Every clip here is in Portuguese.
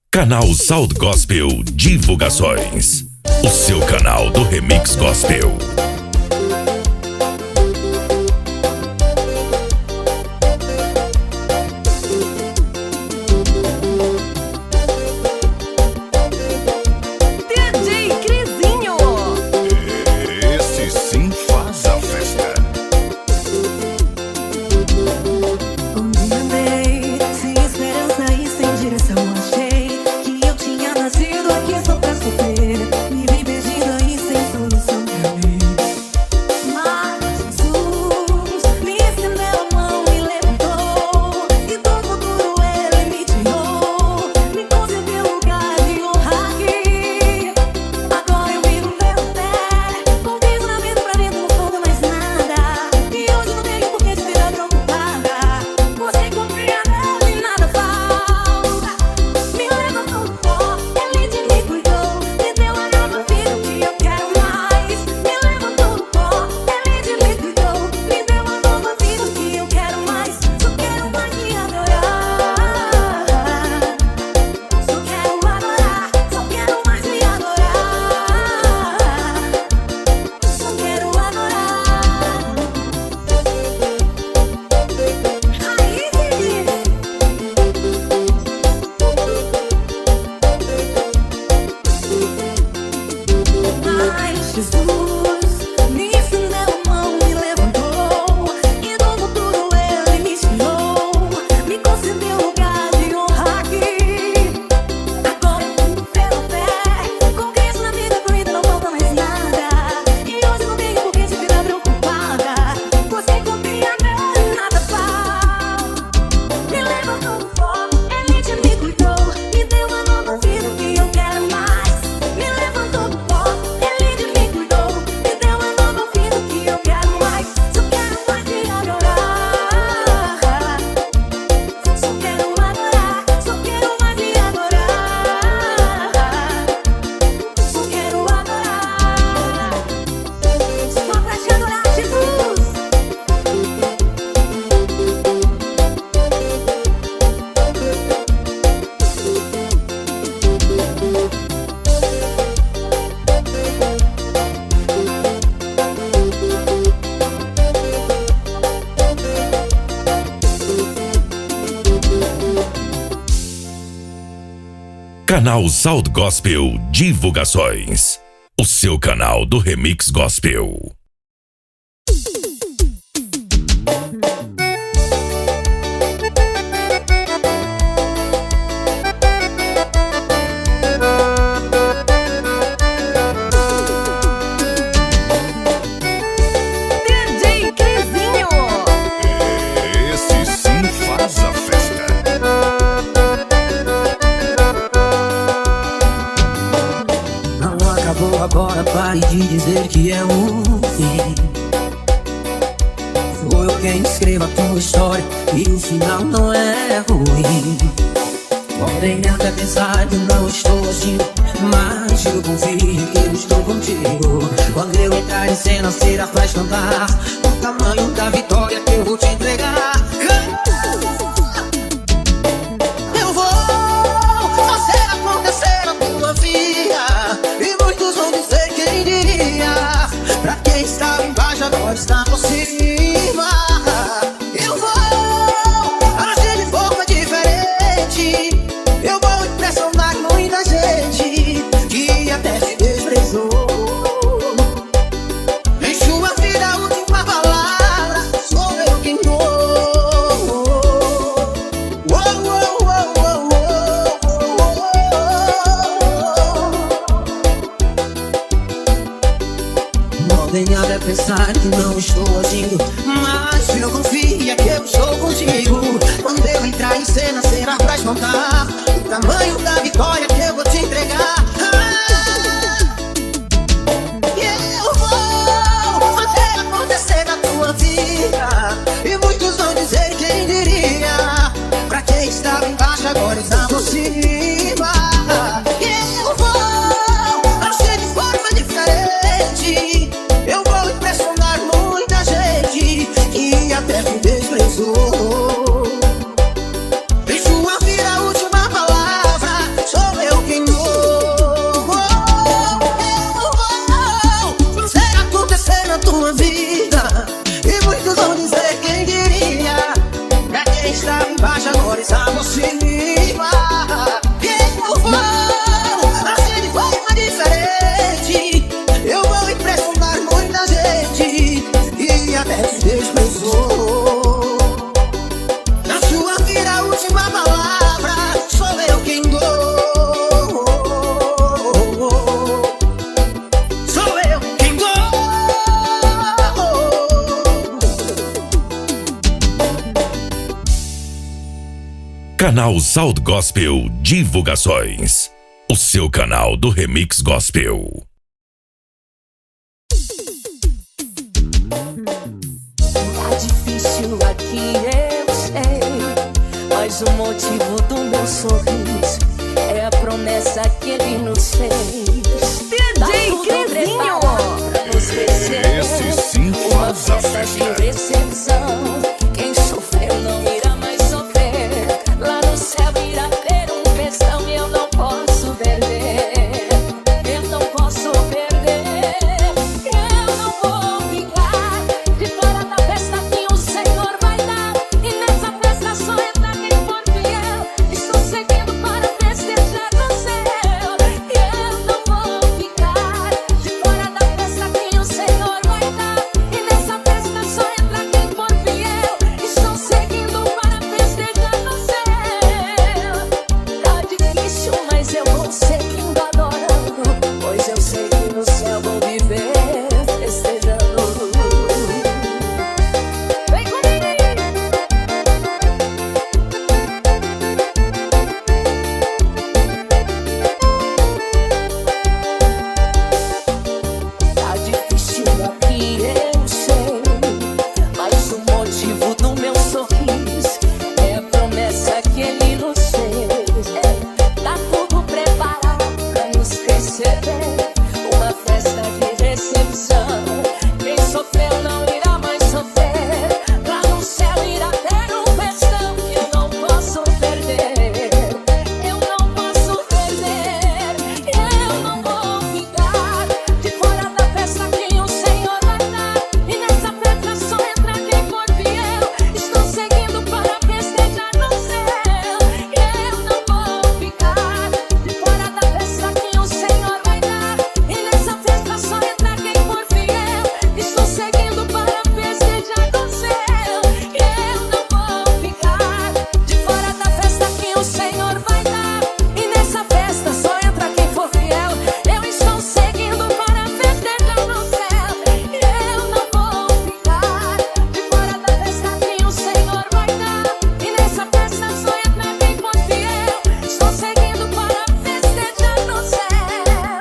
Canal Sound Gospel Divulgações, o seu canal do Remix Gospel. Canal Sound Gospel Divulgações, o seu canal do Remix Gospel. Agora pare de dizer que é um fim. Sou eu quem escreva a tua história e o final não é ruim. Podem até pensar que não estou agindo, mas eu confio que eu estou contigo. Quando eu entrar em cena será pra espantar o tamanho da vitória que eu vou te entregar. Eu vou fazer acontecer a tua vida e muitos vão dizer quem diria. Pra quem estava embaixo agora está por cima. Eu vou agir de forma diferente. Eu vou impressionar muita gente que até te desprezou. Em sua vida a última palavra sou eu quem dou. Podem até pensar que não estou agindo, mas eu confio que eu estou contigo. Quando eu entrar em cena será pra espantar o tamanho da vitória que eu vou te entregar. Eu vou fazer acontecer na tua vida e muitos vão dizer quem diria. Pra quem estava embaixo agora está por cima. Eu vou agir de forma diferente. Eu vou impressionar muita gente que te desprezou. Em sua vida a última palavra, sou eu quem dou. Eu vou fazer acontecer na tua vida, e muitos vão dizer quem diria. Pra quem estava embaixo agora está por cima. Eu vou agir de forma diferente, eu vou impressionar muita gente e até te desprezou. Na sua vida a última palavra, sou eu quem dou. Sou eu quem dou. Canal Sound Gospel Divulgações, o seu canal do Remix Gospel. Tá difícil aqui, eu sei, mas o motivo do meu sorriso é a promessa que ele nos fez. Tá tudo preparado pra nos crescer. Esse sim Uma faz a festa de festa. recepção. Quem sofreu não irá mais sofrer. Lá no céu irá ter um festão e eu não posso perder. Eu não posso perder. Eu não vou ficar de fora da festa que o Senhor vai dar. E nessa festa só entra quem for fiel. Estou seguindo para festejar no céu. Eu não vou ficar de fora da festa que o Senhor vai dar. E nessa festa só entra quem for fiel. Estou seguindo para festejar no céu. Tá difícil, mas eu vou seguindo adorando, pois eu sei que no céu vou viver festejando. Vem comigo aí. Tá difícil aqui, eu sei, mas o motivo do meu sorriso é a promessa que ele nos fez. Tá tudo preparado pra nos receber. Uma festa de recepção. Quem sofreu não irá mais sofrer. Lá no céu irá ter um festão que eu não posso perder. Eu não posso perder. Eu não vou ficar de fora da festa que o Senhor vai dar. E nessa festa só entra quem for fiel. Estou seguindo para festejar no céu. Eu não vou ficar de fora da festa que o Senhor vai dar. E nessa festa só entra quem for fiel. Estou seguindo para festejar no céu. Eu não vou ficar de fora da festa que o Senhor vai dar. E nessa festa só entra quem for fiel. Eu estou seguindo para festejar no céu. Eu não vou ficar de fora da festa que o Senhor vai dar. E nessa festa só entra quem for fiel. Estou seguindo para festejar no céu.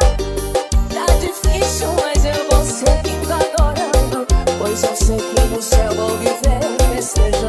Tá difícil, mas eu vou seguindo adorando, pois eu sei que no céu vou viver festejando.